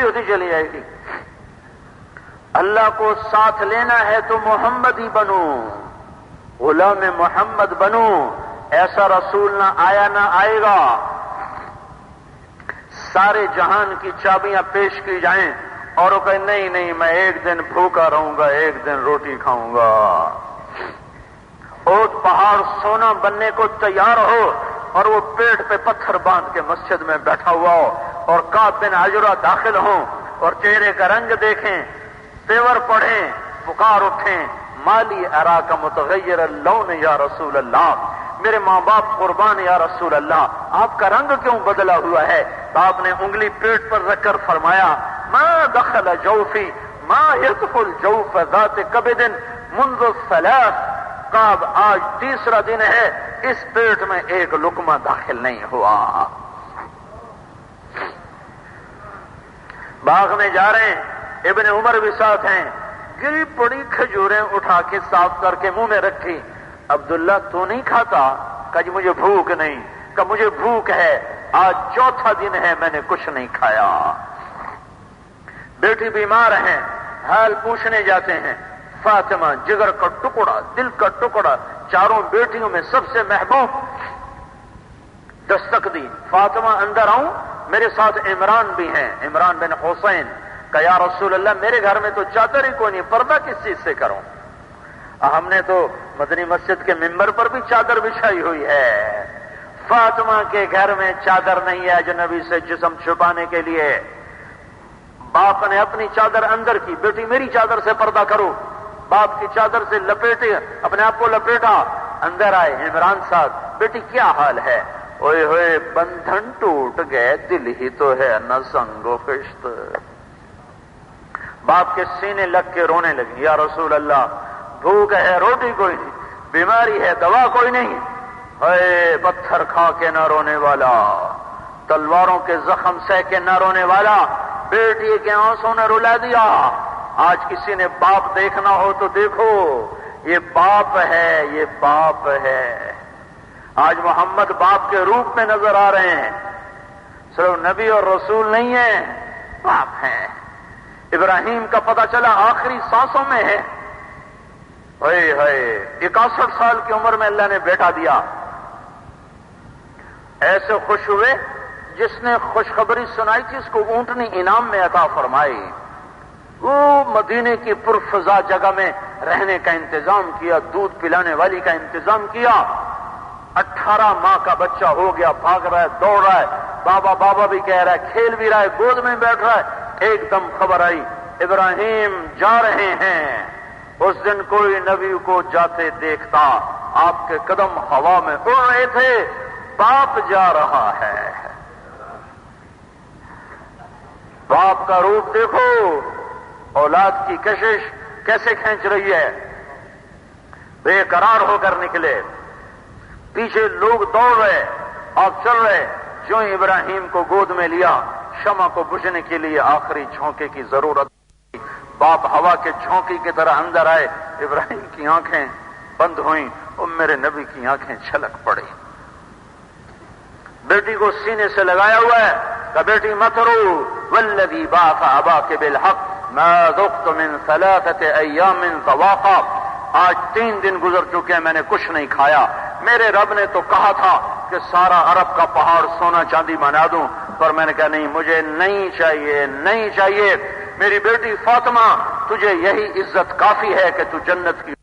ہوتی چلی جائے گی۔ اللہ کو ساتھ لینا ہے تو محمد ہی بنو، غلام محمد بنو، ایسا رسول نہ آیا نہ آئے گا۔ سارے جہان کی چابیاں پیش کی جائیں اور وہ کہے نہیں نہیں میں ایک دن بھوکا رہوں گا، ایک دن روٹی کھاؤں گا۔ اونٹ پہاڑ سونا بننے کو تیار ہو اور وہ پیٹ پہ پتھر باندھ کے مسجد میں بیٹھا ہوا ہو اور کعب بن عجرہ داخل ہوں اور چہرے کا رنگ دیکھیں، تیور پڑھیں، پکار اٹھیں، مالی اراک متغیر اللون یا رسول اللہ، میرے ماں باپ قربان یا رسول اللہ، آپ کا رنگ کیوں بدلا ہوا ہے؟ تو آپ نے انگلی پیٹ پر رکھ کر فرمایا ما دخل جوفی ما يدخل جوف ذات کبد منذ الثلاث، کعب آج تیسرا دن ہے اس پیٹ میں ایک لقمہ داخل نہیں ہوا۔ باغ میں جا رہے ہیں، ابن عمر بھی ساتھ ہیں، گری پڑی کھجوریں اٹھا کے صاف کر کے منہ میں رکھی۔ عبداللہ تو نہیں کھاتا؟ کہا جی مجھے بھوک نہیں۔ کہا مجھے بھوک ہے، آج چوتھا دن ہے میں نے کچھ نہیں کھایا۔ بیٹی بیمار ہیں، حال پوچھنے جاتے ہیں، فاطمہ جگر کا ٹکڑا، دل کا ٹکڑا، چاروں بیٹیوں میں سب سے محبوب، دستک دی، فاطمہ اندر آؤں؟ میرے ساتھ عمران بھی ہیں، عمران بن حسین۔ کہ یا رسول اللہ میرے گھر میں تو چادر ہی کوئی نہیں، پردہ کس چیز سے کروں؟ ہم نے تو مدنی مسجد کے ممبر پر بھی چادر بچھائی ہوئی ہے۔ فاطمہ کے گھر میں چادر نہیں ہے اجنبی سے جسم چھپانے کے لیے۔ باپ نے اپنی چادر اندر کی، بیٹی میری چادر سے پردہ کرو، باپ کی چادر سے لپیٹے، اپنے آپ کو لپیٹا، اندر آئے عمران صاحب، بیٹی کیا حال ہے؟ اوئے ہوئے بندھن ٹوٹ گئے، دل ہی تو ہے نہ سنگ و خشت۔ باپ کے سینے لگ کے رونے لگی، یا رسول اللہ بھوک ہے روٹی کوئی نہیں، بیماری ہے دوا کوئی نہیں، اے پتھر کھا کے نہ رونے والا، تلواروں کے زخم سہ کے نہ رونے والا، بیٹی کے آنسوں نے رلا دیا۔ آج کسی نے باپ دیکھنا ہو تو دیکھو، یہ باپ ہے، یہ باپ ہے۔ آج محمد باپ کے روپ میں نظر آ رہے ہیں، صرف نبی اور رسول نہیں ہیں، باپ ہیں۔ ابراہیم کا پتہ چلا آخری سانسوں میں ہے، 61 سال کی عمر میں اللہ نے بیٹا دیا۔ ایسے خوش ہوئے جس نے خوشخبری سنائی تھی اس کو اونٹنی انعام میں عطا فرمائی۔ وہ مدینے کی پرفضا جگہ میں رہنے کا انتظام کیا، دودھ پلانے والی کا انتظام کیا۔ 18 ماہ کا بچہ ہو گیا، بھاگ رہا ہے، دوڑ رہا ہے، بابا بابا بھی کہہ رہا ہے، کھیل بھی رہا ہے، گود میں بیٹھ رہا ہے۔ ایک دم خبر آئی ابراہیم جا رہے ہیں۔ اس دن کوئی نبی کو جاتے دیکھتا، آپ کے قدم ہوا میں اڑ رہے تھے، باپ جا رہا ہے۔ باپ کا روپ دیکھو، اولاد کی کشش کیسے کھینچ رہی ہے۔ بے قرار ہو کر نکلے، پیچھے لوگ دوڑ رہے، آپ چل رہے، جو ابراہیم کو گود میں لیا، شمع کو بجھنے کے لیے آخری جھونکے کی ضرورت۔ باپ ہوا کے جھونکی کی طرح اندر آئے، ابراہیم کی آنکھیں بند ہوئیں اور میرے نبی کی آنکھیں چھلک پڑی۔ بیٹی کو سینے سے لگایا ہوا ہے کہ بیٹی مت رو، والذی بعث اباک بالحق ما ذقت من 3 ایام ذواقا، آج 3 دن گزر چکے ہیں میں نے کچھ نہیں کھایا۔ میرے رب نے تو کہا تھا کہ سارا عرب کا پہاڑ سونا چاندی بنا دوں، پر میں نے کہا نہیں، مجھے نہیں چاہیے، نہیں چاہیے۔ میری بیٹی فاطمہ، تجھے یہی عزت کافی ہے کہ تو جنت کی